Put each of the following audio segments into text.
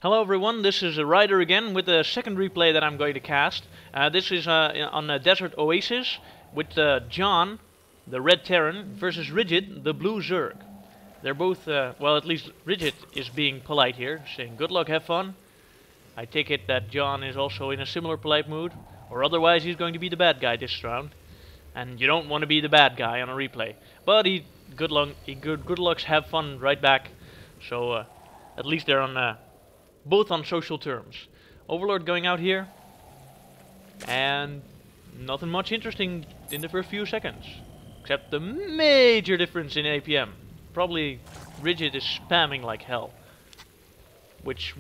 Hello everyone, this is a Ryder again with the second replay that I'm going to cast. This is on a desert oasis with John, the red Terran, versus Rigid, the blue Zerg. They're both, well, at least Rigid is being polite here, saying good luck, have fun. I take it that John is also in a similar polite mood, or otherwise he's going to be the bad guy this round. And you don't want to be the bad guy on a replay. But good lucks, have fun right back. So at least they're on both on social terms. Overlord going out here, and nothing much interesting in the first few seconds, except the major difference in APM. Probably Rigid is spamming like hell, which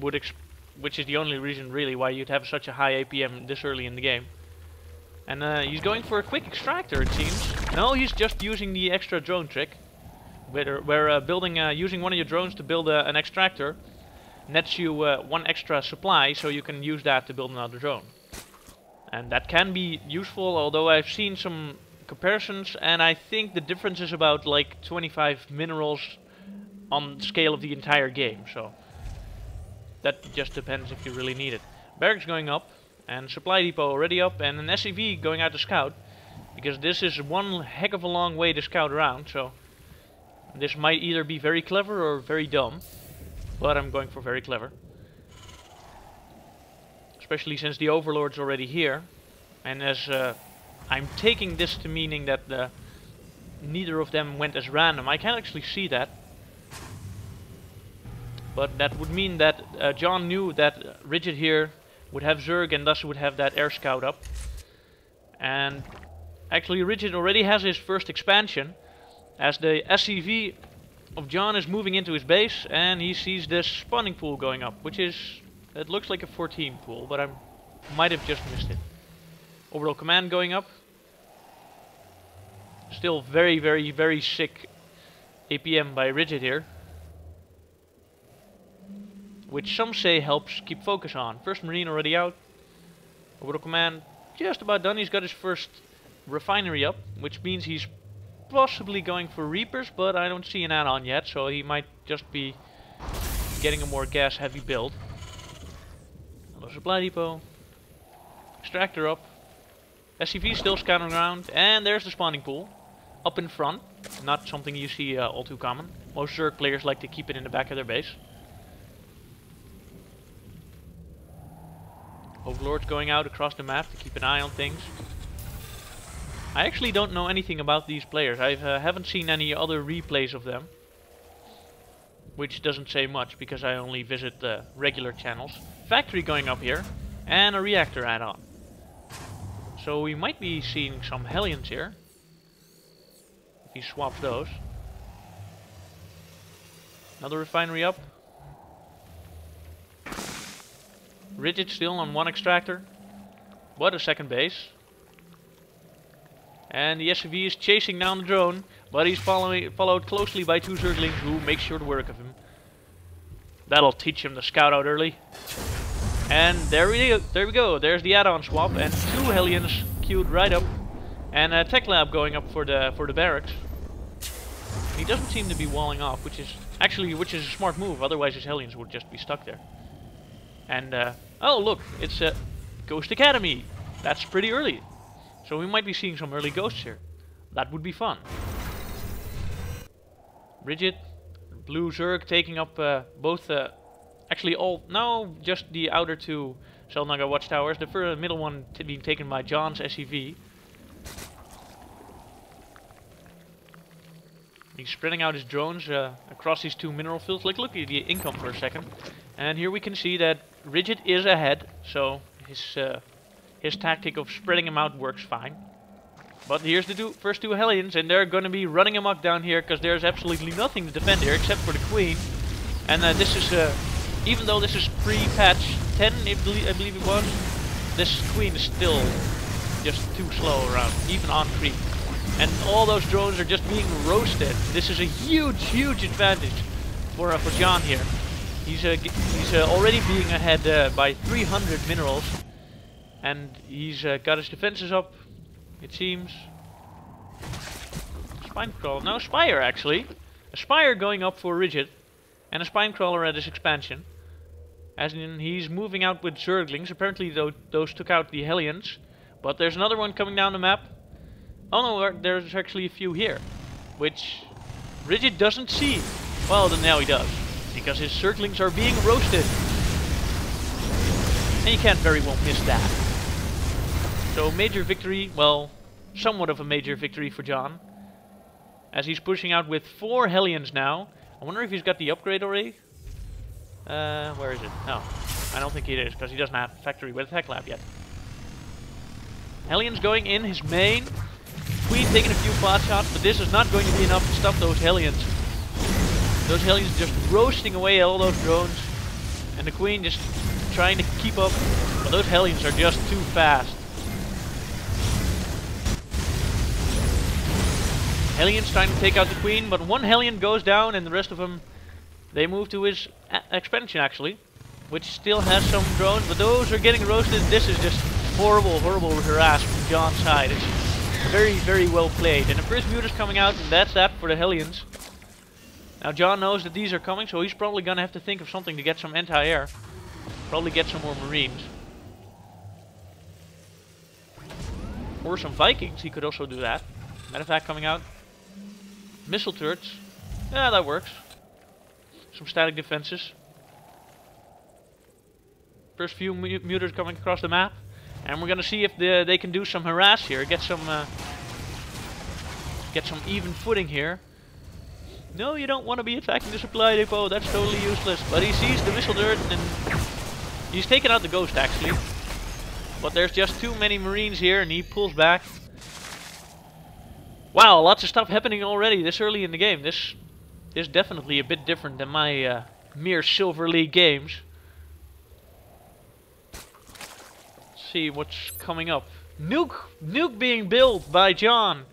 is the only reason really why you'd have such a high APM this early in the game. And he's going for a quick extractor, it seems. No, he's just using the extra drone trick, where using one of your drones to build an extractor nets you one extra supply, so you can use that to build another drone. And that can be useful, although I've seen some comparisons, and I think the difference is about like 25 minerals on the scale of the entire game, so that just depends if you really need it. Barracks going up, and supply depot already up, and an SCV going out to scout, because this is one heck of a long way to scout around, so this might either be very clever or very dumb. But I'm going for very clever. Especially since the Overlord's already here. And as I'm taking this to meaning that neither of them went as random. I can't actually see that. But that would mean that John knew that Rigid here would have Zerg and thus would have that air scout up. And actually Rigid already has his first expansion, as the SCV of John is moving into his base, and he sees this spawning pool going up, which is, it looks like a 14 pool, but I might have just missed it. Orbital command going up. Still very sick APM by Rigid here, which some say helps keep focus on. First Marine already out. Orbital command just about done. He's got his first refinery up, which means he's possibly going for Reapers, but I don't see an add-on yet, so he might just be getting a more gas-heavy build. Another supply depot. Extractor up. SCV still scouting around, and there's the spawning pool. Up in front. Not something you see all too common. Most Zerg players like to keep it in the back of their base. Overlord's going out across the map to keep an eye on things. I actually don't know anything about these players. I haven't seen any other replays of them, which doesn't say much because I only visit the regular channels. Factory going up here, and a reactor add-on. So we might be seeing some Hellions here, if he swaps those. Another refinery up. Rigid still on one extractor. What a second base. And the SCV is chasing down the drone, but he's followed closely by two Zerglings who make short work of him. That'll teach him to scout out early. And there we go. There's the add-on swap, and two Hellions queued right up, and a tech lab going up for the barracks. He doesn't seem to be walling off, which is a smart move. Otherwise, his Hellions would just be stuck there. And oh look, it's a Ghost Academy. That's pretty early. So we might be seeing some early ghosts here. That would be fun. Rigid, blue Zerg taking up both, actually all, no, just the outer two Selnaga watchtowers. The middle one being taken by John's SCV. He's spreading out his drones across these two mineral fields. Like, look at the income for a second. And here we can see that Rigid is ahead, so his tactic of spreading them out works fine. But here's the first two Hellions, and they're going to be running amok down here because there's absolutely nothing to defend here except for the Queen. And this is, even though this is pre-patch 10, I believe it was, this Queen is still just too slow around, even on creep. And all those drones are just being roasted. This is a huge advantage for John here. He's already being ahead by 300 minerals. And he's got his defenses up, it seems. Spine crawler. No, Spire actually. A Spire going up for Rigid. And a Spine crawler at his expansion. As in, he's moving out with Zerglings. Apparently those took out the Hellions. But there's another one coming down the map. Oh no, there's actually a few here. Which Rigid doesn't see. Well, then now he does. Because his Zerglings are being roasted. And you can't very well miss that. So major victory, well, somewhat of a major victory for John. As he's pushing out with 4 Hellions now. I wonder if he's got the upgrade already. Where is it? No, I don't think it is, because he doesn't have factory with Tech Lab yet. Hellions going in his main. Queen taking a few pot shots, but this is not going to be enough to stop those Hellions. Those Hellions just roasting away all those drones. And the Queen just trying to keep up. But those Hellions are just too fast. Hellions trying to take out the Queen, but one Hellion goes down and the rest of them, they move to his expansion actually, which still has some drones, but those are getting roasted. This is just horrible, horrible harass from John's side. It's very, very well played. And the first mute is coming out, and that's that for the Hellions. Now John knows that these are coming, so he's probably gonna have to think of something to get some anti-air. Probably get some more Marines. Or some Vikings, he could also do that. Matter of fact, coming out. Missile turrets. Yeah, that works. Some static defenses. First few muters coming across the map. And we're gonna see if they can do some harass here. Get some even footing here. No, you don't want to be attacking the supply depot. That's totally useless. But he sees the missile turret and he's taken out the ghost actually. But there's just too many Marines here and he pulls back. Wow, lots of stuff happening already this early in the game. This is definitely a bit different than my mere Silver League games. Let's see what's coming up. Nuke being built by John.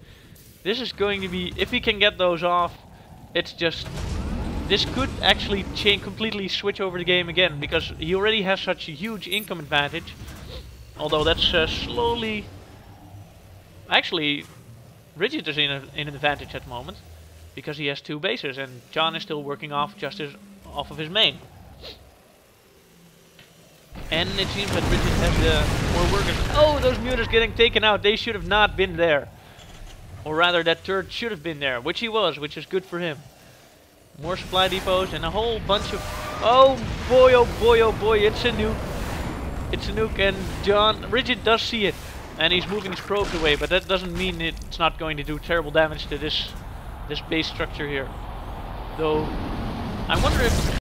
This is going to be, if he can get those off, it's just, this could actually completely switch over the game again, because he already has such a huge income advantage. Although that's slowly, actually, Rigid is in an advantage at the moment, because he has 2 bases, and John is still working off off of his main. And it seems that Rigid has more workers. Oh, those muters getting taken out. They should have not been there. Or rather, that turret should have been there, which he was, which is good for him. More supply depots and a whole bunch of... Oh boy, oh boy, oh boy, it's a nuke. It's a nuke, and Rigid does see it. And he's moving his probes away, but that doesn't mean it's not going to do terrible damage to this base structure here. Though, I wonder if